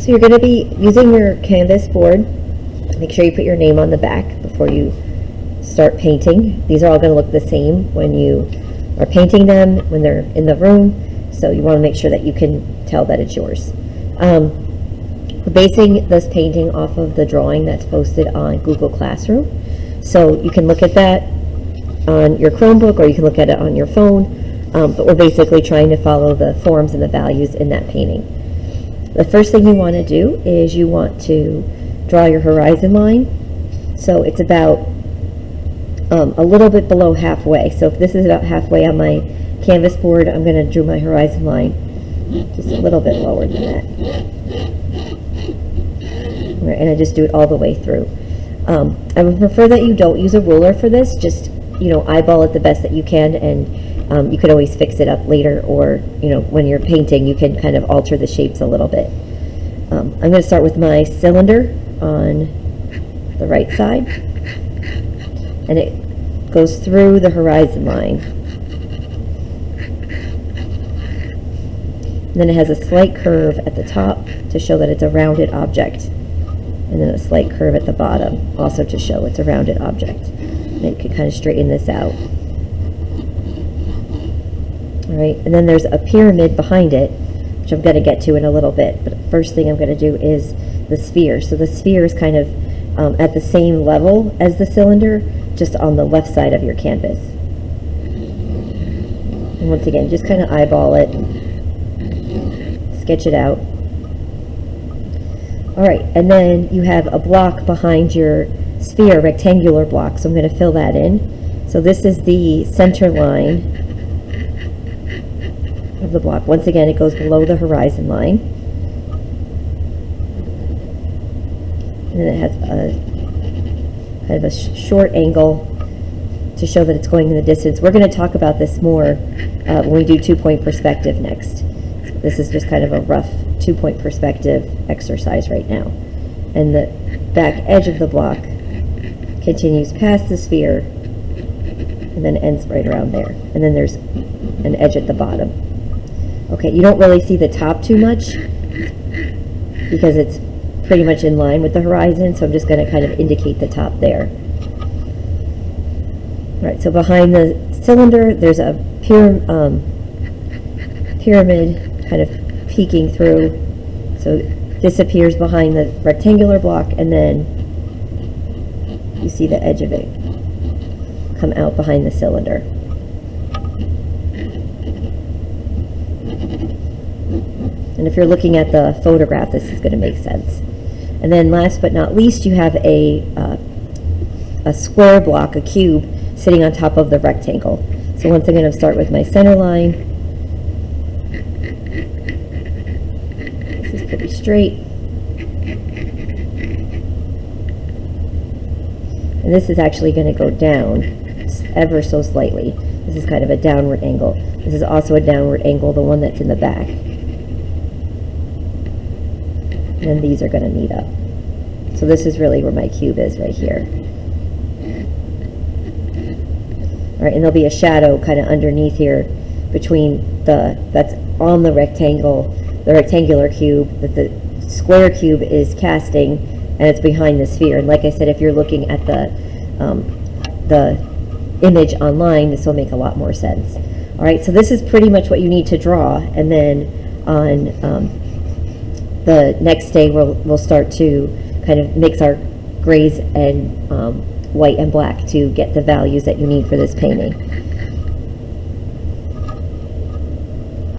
So you're going to be using your canvas board. Make sure you put your name on the back before you start painting. These are all going to look the same when you are painting them, when they're in the room. So you want to make sure that you can tell that it's yours. We're basing this painting off of the drawing that's posted on Google Classroom. So you can look at that on your Chromebook or you can look at it on your phone. But we're basically trying to follow the forms and the values in that painting. The first thing you want to do is you want to draw your horizon line. So it's about a little bit below halfway. So if this is about halfway on my canvas board, I'm going to draw my horizon line just a little bit lower than that. All right, and I just do it all the way through. I would prefer that you don't use a ruler for this. Just, eyeball it the best that you can, and you could always fix it up later, or, when you're painting, you can kind of alter the shapes a little bit. I'm going to start with my cylinder on the right side, and it goes through the horizon line. And then it has a slight curve at the top to show that it's a rounded object, and then a slight curve at the bottom also to show it's a rounded object. And you can kind of straighten this out. All right, and then there's a pyramid behind it, which I'm going to get to in a little bit. But the first thing I'm going to do is the sphere. So the sphere is kind of at the same level as the cylinder, just on the left side of your canvas. And once again, just kind of eyeball it, sketch it out. All right, and then you have a block behind your sphere, rectangular block, so I'm going to fill that in. So this is the center line of the block. Once again, it goes below the horizon line. And then it has a kind of a short angle to show that it's going in the distance. We're going to talk about this more when we do 2-point perspective next. So this is just kind of a rough 2-point perspective exercise right now. And the back edge of the block continues past the sphere and then ends right around there. And then there's an edge at the bottom. Okay, you don't really see the top too much because it's pretty much in line with the horizon, so I'm just going to kind of indicate the top there. All right, so behind the cylinder, there's a pyramid kind of peeking through. So this appears behind the rectangular block, and then you see the edge of it come out behind the cylinder. And if you're looking at the photograph, this is going to make sense. And then last but not least, you have a square block, a cube, sitting on top of the rectangle. So once I'm going to start with my center line. This is pretty straight. And this is actually going to go down ever so slightly. This is kind of a downward angle. This is also a downward angle, the one that's in the back. And these are going to meet up. So this is really where my cube is, right here. All right, and there'll be a shadow kind of underneath here between that's on the rectangular cube, that the square cube is casting, and it's behind the sphere. And like I said, if you're looking at the image online, this will make a lot more sense. All right, so this is pretty much what you need to draw, and then on the next day we'll start to kind of mix our grays and white and black to get the values that you need for this painting.